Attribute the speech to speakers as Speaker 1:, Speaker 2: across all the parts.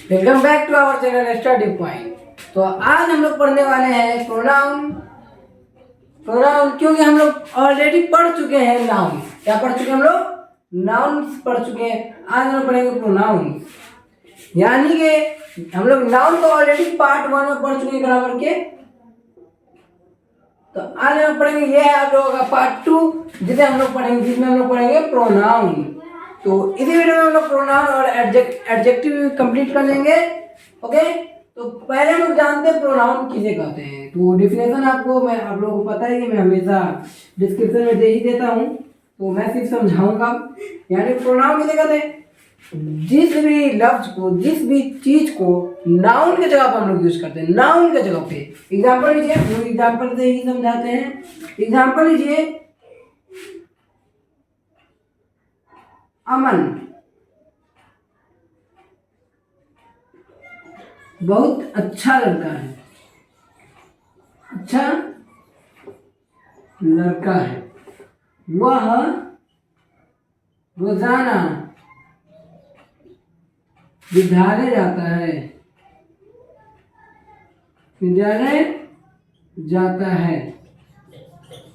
Speaker 1: Welcome back to our channel study point. तो आज हम लोग पढ़ने वाले हैं प्रोनाउन। प्रोनाउन क्योंकि हम लोग ऑलरेडी पढ़ चुके हैं नाउन। क्या पढ़ चुके हैं हम लोग? नाउन पढ़ चुके हैं। आज हम लोग पढ़ेंगे प्रोनाउन, यानी कि हम लोग नाउन तो ऑलरेडी पार्ट 1 में पढ़ चुके हैं ग्रामर के। तो आज हम पढ़ेंगे, ये है आप लोगों का पार्ट 2 जिसे हम लोग पढ़ेंगे, जिसमें हम लोग पढ़ेंगे प्रोनाउन। तो इसी वीडियो में हम लोग प्रोनाउन और एडजेक्टिव कंप्लीट कर लेंगे। ओके, तो पहले हम लोग जानते हैं प्रोनाउन किसे कहते हैं। तो डिफिनेशन आपको मैं आप लोगों को पता है कि मैं हमेशा डिस्क्रिप्शन में दे ही देता हूँ, तो मैं सिर्फ समझाऊंगा। यानी प्रोनाउन किसे कहते हैं? जिस भी लफ्ज को, जिस भी चीज को नाउन के जगह पर हम लोग यूज करते हैं, नाउन के जगह पे। एग्जाम्पल लीजिए, हम लोग एग्जाम्पल से ही समझाते हैं। एग्जाम्पल लीजिए, अमन बहुत अच्छा लड़का है, अच्छा लड़का है। वह रोजाना विद्यालय जाता है, विद्यालय जाता है।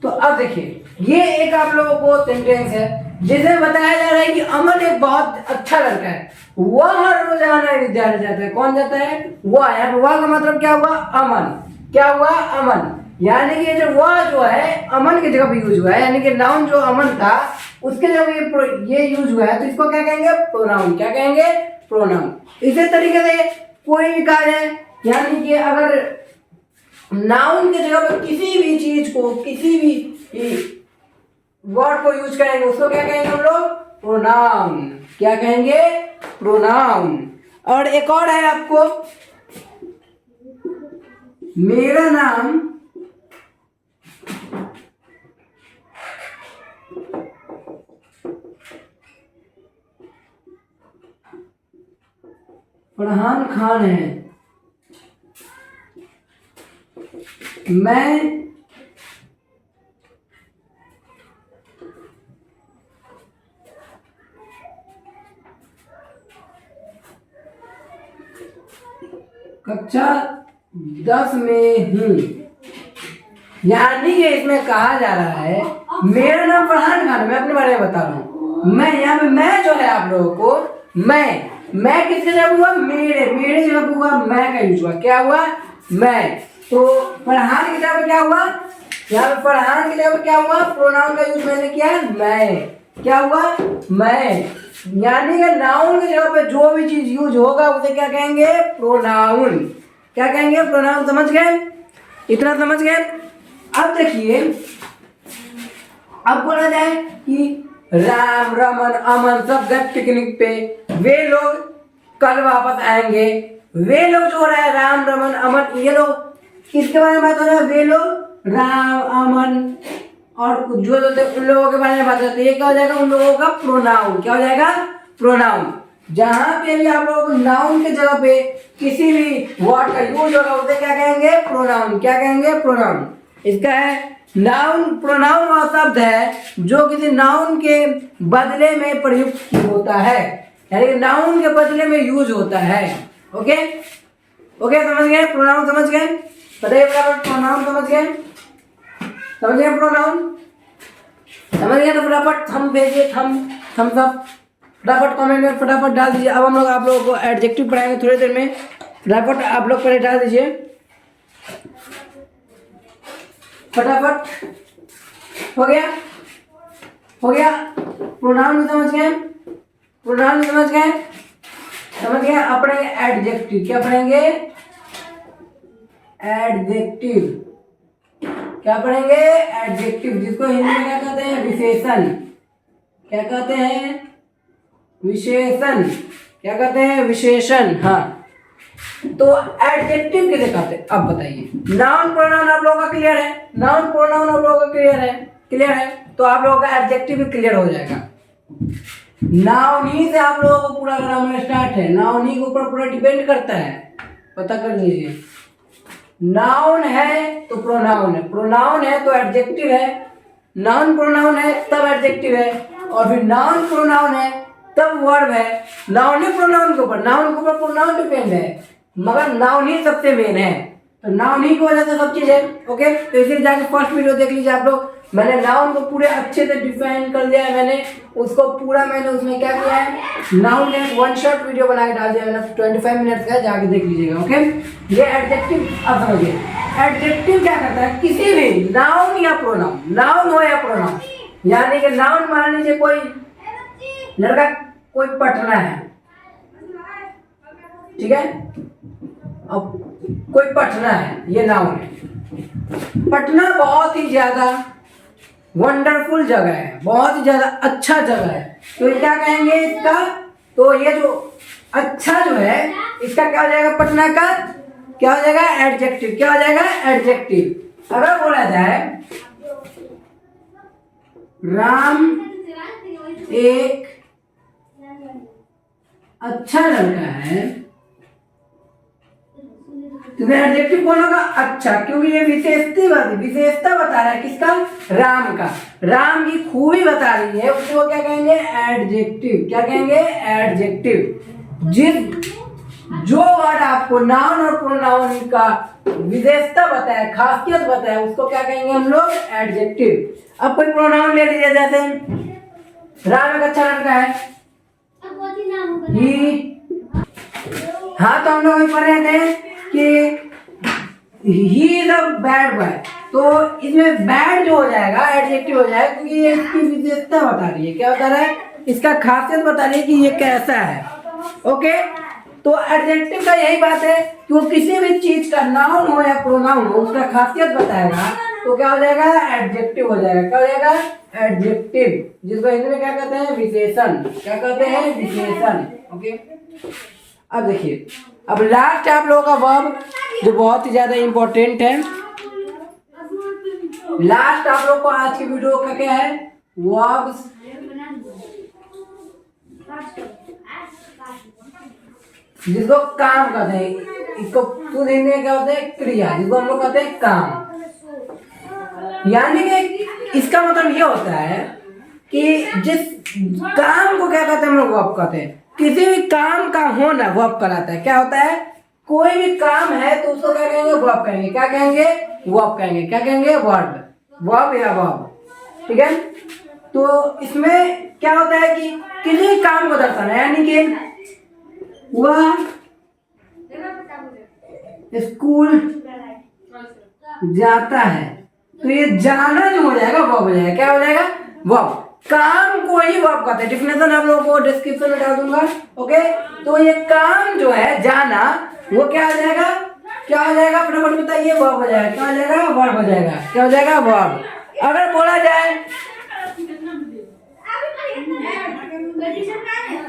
Speaker 1: तो अब देखिए, ये एक आप लोगों को सेंटेंस है जिसमें बताया जा रहा है कि अमन एक बहुत अच्छा लड़का है, वह रोजाना विद्यालय जाता है। कौन जाता है? वह। यहाँ वह का मतलब क्या हुआ? अमन। क्या हुआ? अमन। यानी कि जो वह जो है अमन की जगह पे यूज हुआ है, यानी कि नाउन जो अमन था उसके जगह ये यूज हुआ है, तो इसको क्या कहेंगे? प्रोनाउन। क्या कहेंगे? प्रोनाउन। इसी तरीके से कोई भी कार्य है, यानी कि अगर नाउन की जगह पर किसी भी चीज को, किसी भी वर्ड को यूज करेंगे, उसको क्या कहेंगे हम लोग? प्रोनाउन। क्या कहेंगे? प्रोनाउन। और एक और है आपको, मेरा नाम फरहान खान है, मैं कक्षा 10 में हूँ। यानी कि इसमें कहा जा रहा है मेरा नाम फरहान खान, मैं अपने बारे में बता रहा हूँ। मैं यहाँ पे मैं जो है आप लोगों को मैं किसके जगह हुआ? मेरे जगह हुआ, मैं का यूज हुआ। क्या हुआ? मैं। तो फरहान की जगह पे क्या हुआ? यहाँ पे फरहान की जगह पे क्या हुआ? प्रोनाउन का यूज मैंने किया, मैं। क्या हुआ? मैं। यानी कि नाउन की जगह पे जो भी चीज यूज होगा उसे क्या कहेंगे? प्रोनाउन। क्या कहेंगे? प्रोनाउन। समझ गए? इतना समझ गए? अब देखिए, अब बोला जाए कि राम, रमन, अमन सब गए पिकनिक पे, वे लोग कल वापस आएंगे। वे लोग जो हो रहा है राम, रमन, अमन, ये लोग किसके बारे में बात हो रहा है? वे लोग राम, अमन और जो उन लोगों के बारे में बात करते हैं। ये क्या हो जाएगा? उन लोगों का प्रोनाउन। क्या हो जाएगा? प्रोनाउन। जहां पे भी आप लोग नाउन के जगह पे किसी भी वर्ड का यूज होगा उसे क्या कहेंगे? प्रोनाउन। क्या कहेंगे? प्रोनाउन। इसका है नाउन। प्रोनाउन वह शब्द है जो किसी नाउन के बदले में प्रयुक्त होता है, यानी नाउन के बदले में यूज होता है। ओके ओके, समझ गए? प्रोनाउन समझ गए? बताइए फटाफट, प्रोनाउन समझ गए? समझ गए प्रोनाउन? समझ गए तो फटाफट थम भेजिए, थम सब फटाफट कमेंट में फटाफट डाल दीजिए। अब हम लोग आप लोगों को एडजेक्टिव पढ़ाएंगे थोड़ी देर में। फटाफट आप लोग पहले डाल दीजिए, फटाफट। हो गया? हो गया? प्रोनाउन समझ गए? प्रोनाउन समझ गए? समझ गए? आप पढ़ेंगे एडजेक्टिव। क्या पढ़ेंगे? एडजेक्टिव। क्या पढ़ेंगे? एडजेक्टिव, जिसको हिंदी में क्या कहते हैं? विशेषण। क्या कहते हैं? विशेषण। क्या कहते हैं? विशेषण। हाँ, तो एडजेक्टिव किसे कहते हैं? अब बताइए। नाउन प्रोनाउन आप लोगों का क्लियर है, नाउन प्रोनाउन आप लोगों का क्लियर है, तो आप लोगों का एडजेक्टिव भी क्लियर हो जाएगा। नाउन ही से आप लोगों को पूरा ग्रामर स्टार्ट है, नाउन ही के ऊपर पूरा डिपेंड करता है। पता कर लीजिए, नाउन है तो प्रोनाउन है, प्रोनाउन है तो एडजेक्टिव है, नाउन प्रोनाउन है तब एडजेक्टिव है, और फिर नाउन प्रोनाउन है तब वर्ब है। नाउन ही प्रोनाउन के ऊपर, नाउन के ऊपर प्रोनाउन डिपेंड है, मगर नाउन ही सबसे मेन है, तो नाउन ही की वजह से सब चीज है। ओके, तो इसलिए जाके फर्स्ट वीडियो देख लीजिए आप लोग। मैंने नाउन को पूरे अच्छे से डिफाइन कर दिया है, मैंने उसको पूरा, मैंने उसमें क्या किया है, नाउन ने वन शॉट वीडियो बना के डाल दिया मैंने, 25 मिनट का, जाके देख लीजिएगा। ओके, ये एडजेक्टिव, अब समझिए एडजेक्टिव क्या करता है, किसी भी नाउन या प्रोनाउन, नाउन हो या प्रोनाउन, यानी कि नाउन मान लीजिए कोई लड़का कोई पटना है, ठीक है, अब कोई पटना है, ये नाउन है। पटना बहुत ही ज्यादा वंडरफुल जगह है, बहुत ही ज्यादा अच्छा जगह है, तो ये क्या कहेंगे इसका, तो ये जो अच्छा जो है इसका क्या हो जाएगा, पटना का क्या हो जाएगा, एडजेक्टिव, क्या हो जाएगा, एडजेक्टिव। अगर बोला जाए राम एक अच्छा लड़का है, तो एडजेक्टिव कौन होगा, अच्छा, क्योंकि ये विशेषता बता रहा है किसका, राम का, राम की खूबी बता रही है, उसको क्या कहेंगे, एडजेक्टिव, क्या कहेंगे, एडजेक्टिव। जिस जो वर्ड आपको नाउन और प्रोनाउन का विशेषता बताए, खासियत बताए, उसको क्या कहेंगे हम लोग, एडजेक्टिव। अब कोई प्रोनाउन ले लीजिए, जैसे राम एक अच्छा लड़का है, हाँ, तो हम लोग पढ़ रहे थे कि he is a bad boy, तो इसमें बैड जो हो जाएगा एडजेक्टिव हो जाएगा, क्योंकि ये इसकी विशेषता बता रही है, क्या बता रहा है, इसका खासियत बता रही है कि ये कैसा है। ओके, तो एडजेक्टिव का यही बात है कि वो किसी भी चीज का नाउन हो या प्रोनाउन हो, उसका खासियत बताएगा, तो क्या हो जाएगा, एडजेक्टिव हो जाएगा, क्या हो जाएगा, एडजेक्टिव, जिसको हिंदी में क्या कहते हैं, विशेषण, क्या कहते हैं, विशेषण। ओके, अब देखिए, अब लास्ट आप लोगों का वर्ब जो बहुत ही ज्यादा इंपॉर्टेंट है, लास्ट आप लोग को आज की वीडियो का क्या है, वर्ब्स, जिसको काम कहते हैं, इसको हिंदी में क्या होता है, क्रिया, जिसको हम लोग कहते हैं काम। यानी कि इसका मतलब ये होता है कि जिस काम को क्या कहते हैं हम लोग, वर्ब कहते हैं, किसी भी काम का होना वर्ब कहलाता है। क्या होता है, कोई भी काम है तो उसको क्या कहेंगे, वर्ब कहेंगे, क्या कहेंगे, वर्ब कहेंगे, क्या कहेंगे, वर्ब, वर्ब या वर्ब, ठीक है। तो इसमें क्या होता है कि किसी काम को दर्शाना, यानी कि वह स्कूल जाता है, तो ये जाना जो हो जाएगा वर्ब हो जाएगा, क्या हो जाएगा, वर्ब। काम को ही वर्ब कहते हैं, डिफिनेशन आप लोगों को डिस्क्रिप्शन में डाल दूंगा। ओके, तो ये काम जो है जाना, वो क्या हो जाएगा, क्या हो जाएगा, फटाफट बताइए, वर्ब हो जाएगा, क्या हो जाएगा, वर्ब हो जाएगा, क्या हो जाएगा, वर्ब। अगर बोला जाए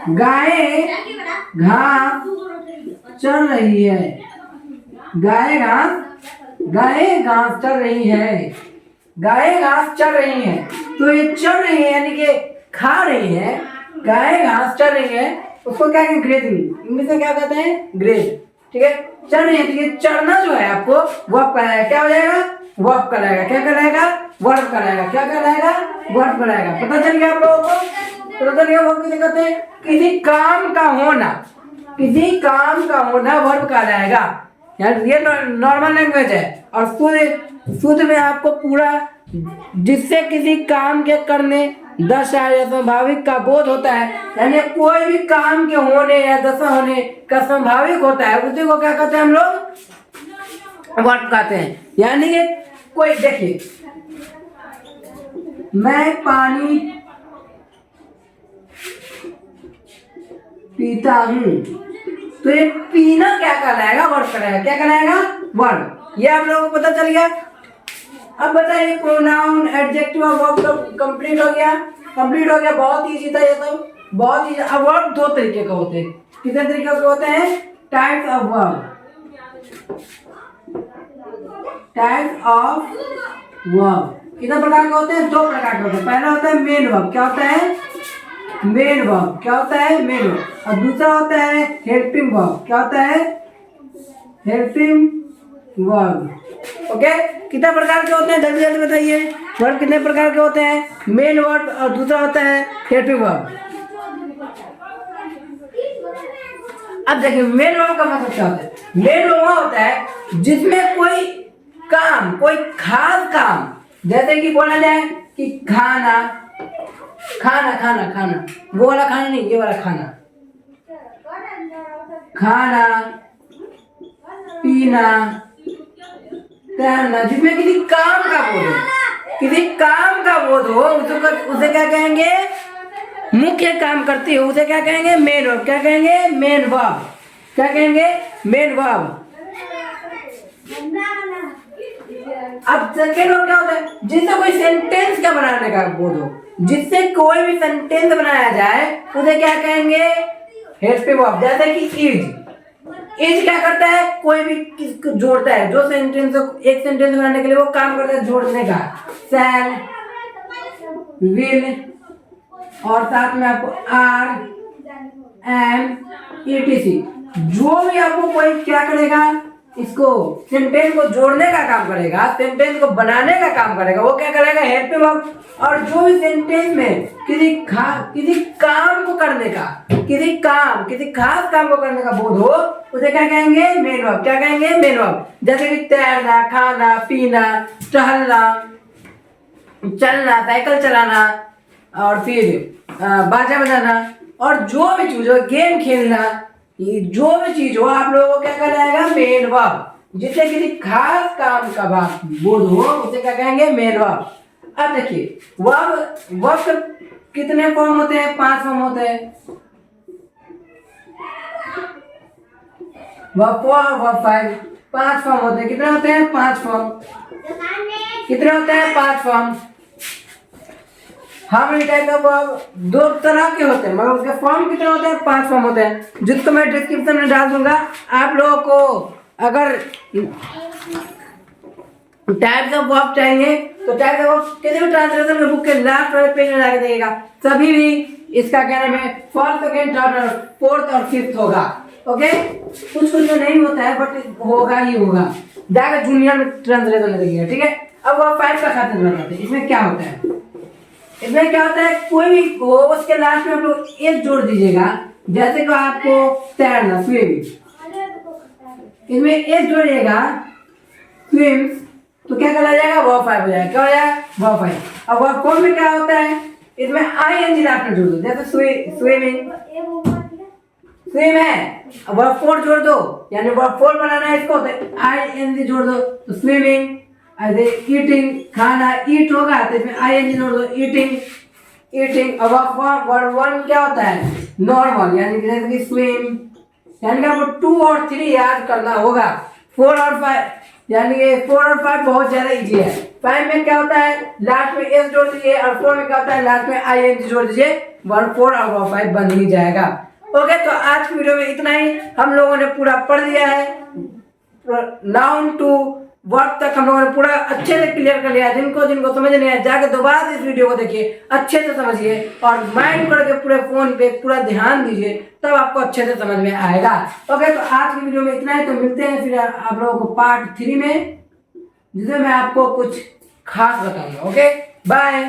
Speaker 1: गाय घास चल रही है, गाय घास चल रही है, गाय घास चल रही है, तो ये चल रही है यानी कि खा रही है, गाय घास चल रही है, उसको क्या कहेंगे, ग्रेजिंग, इंग्लिश में क्या कहते हैं, ग्रेज, ठीक है। चल रही है, तो ये चढ़ना जो है आपको वर्ब कराएगा, क्या हो जाएगा, वर्ब कराएगा, क्या कराएगा, वर्ब कराएगा, क्या कराएगा, वर्ब कराएगा। पता चल गया आप लोगों को, पता चल गया वर्ब किसे कहते हैं, किसी काम का होना, किसी काम का होना वर्ब कहलाएगा। यार ये नॉर्मल लैंग्वेज है, और शुद्ध में आपको पूरा, जिससे किसी काम के करने दशा या स्वाभाविक का बोध होता है, यानी कोई भी काम के होने या दशा होने का स्वाभाविक होता है, उसी को क्या कहते हैं हम लोग, वर्ब कहते हैं। यानी कि कोई, देखिए, मैं पानी पीता हूँ, तो ये पीना क्या कहलाएगा, वर्ब कहलाएगा, क्या कहलाएगा, वर्ब। ये आप लोगों को पता चल गया। अब बताइए, प्रोनाउन, एडजेक्टिव और वर्ब कंप्लीट हो गया, कंप्लीट हो गया, बहुत इजी था ये सब, बहुत इजी। अब वर्ब दो तरीके का होते हैं, कितने तरीके के होते हैं, types of verb, types of verb कितने प्रकार के होते हैं, दो प्रकार के होते हैं। पहला होता है मेन वर्ब, क्या होता है, मेन वर्ब, क्या होता है, मेन वर्ब। और दूसरा होता है हेल्पिंग वर्ब, क्या होता है, हेल्पिंग वर्ब। ओके, कितने प्रकार के होते हैं, जल्दी जल्दी बताइए, वर्ब कितने प्रकार के होते हैं, मेन वर्ब और दूसरा होता है हेल्पिंग वर्ब। अब देखिए मेन वर्ब का मतलब क्या होता है। मेन वर्ब होता है जिसमें कोई काम, कोई खास काम, जैसे कि बोला जाए कि खाना, खाना खाना खाना, वो वाला खाना नहीं, ये वाला खाना, खाना पीना तैरना, जिसमें किसी काम का बोध हो, किसी काम का बोध हो, उसे क्या कहेंगे, मुख्य काम करती हो, उसे क्या कहेंगे, मेन वर्ब। क्या कहेंगे, मेन वर्ब। क्या कहेंगे, मेन वर्ब। अब सेकंड वर्ब क्या होता है, जिससे कोई सेंटेंस का बनाने का बोध हो, जिससे कोई भी सेंटेंस बनाया जाए उसे क्या कहेंगे, हेल्पिंग वर्ब। जैसे कि इज क्या करता है, कोई भी किसको जोड़ता है, जो सेंटेंस, एक सेंटेंस बनाने के लिए वो काम करता है जोड़ने का, शैल, विल, और साथ में आपको आर, एम, ईटीसी, जो भी आपको कोई क्या करेगा, इसको सेंटेंस को जोड़ने का काम करेगा, सेंटेंस को बनाने का काम करेगा, वो क्या करेगा, हेल्पिंग वर्ब। और जो भी सेंटेंस में किसी काम को करने का, किसी खास काम को करने का बोध हो, उसे क्या कहेंगे, मेन वर्ब। क्या कहेंगे, मेन वर्ब। जैसे कि तैरना, खाना पीना, टहलना, चलना, साइकिल चलाना, और फिर बाजा बजाना, और जो भी चीज हो, गेम खेलना, ये जो भी चीज हो, आप लोगों को क्या कहलाएगा, मेन वर्ब। जिससे किसी खास काम का बोध हो, उसे क्या कहेंगे, मेन वर्ब। अब देखिए वर्ब के कितने फॉर्म होते हैं, 5 फॉर्म होते हैं। वर्ब 4, वर्ब 5, 5 फॉर्म होते हैं। कितने होते हैं, 5 फॉर्म। कितने होते हैं, 5 फॉर्म। हाँ मेरी टाइप का वर्ब 2 तरह के होते हैं, मगर उसके फॉर्म कितने होते हैं, 5 फॉर्म होते हैं, जिसको मैं डिस्क्रिप्शन में डाल दूंगा। आप लोगों को अगर टाइप्स ऑफ वर्ब चाहिए तो टाइप्स ऑफ वर्ब किसी भी ट्रांसलेशन में बुक के लास्ट वाले पेज में जाके देखिएगा, सभी भी इसका क्या नाम है, फर्स्ट, सेकंड, थर्ड और फोर्थ और फिफ्थ होगा। ओके, कुछ में नहीं होता है बट होगा ही होगा, जाकर जूनियर में ट्रांसलेशन में देखिएगा। ठीक है, अब वर्ब 5 का खाते बताते हैं। इसमें क्या होता है, इसमें क्या होता है, कोई भी हो उसके लास्ट में आप लोग एक जोड़ दीजिएगा। जैसे कि आपको तैरना, स्विम, इसमें एक जोड़िएगा, स्विम, तो क्या करा जाएगा, वर्ब 5 हो जाएगा। क्या हो जाएगा, वर्ब 5। अब वर्ब 4 में क्या होता है, इसमें आईएनजी लास्ट में जोड़ दो। जैसे स्विमिंग, स्विम है, अब वर्ब 4 जोड़ दो, यानी वर्ब 4 बनाना है इसको, तो आईएनजी जोड़ दो, तो स्विमिंग। अरे ईटिंग, खाना, ईट होगा तो इसमें आईएनजी जोड़ दो, ईटिंग, ईटिंग। अब वर्ब 1 क्या होता है, नॉर्मल, यानी कि जैसे कि स्विम, यानी कि आपको 2 और 3 याद करना होगा। 4 और 5, यानी कि 4 और 5 बहुत ज्यादा इजी है। 5 में क्या होता है, लास्ट में एस जोड़ दीजिए, और 4 में क्या होता है, लास्ट में आईएनजी जोड़ दीजिए, वर्ब 4 और वर्ब 5 बन ही जाएगा। ओके, तो आज की वीडियो में इतना ही। हम लोगों ने पूरा पढ़ लिया है, नाउन टू वर्ब तक हम लोगों ने पूरा अच्छे से क्लियर कर लिया। जिनको समझ नहीं आया, जाके दोबारा इस वीडियो को देखिए, अच्छे से समझिए, और माइंड करके पूरे फोन पे पूरा ध्यान दीजिए, तब आपको अच्छे से समझ में आएगा। ओके, तो आज की वीडियो में इतना ही। तो मिलते हैं फिर आप लोगों को पार्ट 3 में, जिसमें मैं आपको कुछ खास बताऊंगा। Okay, bye.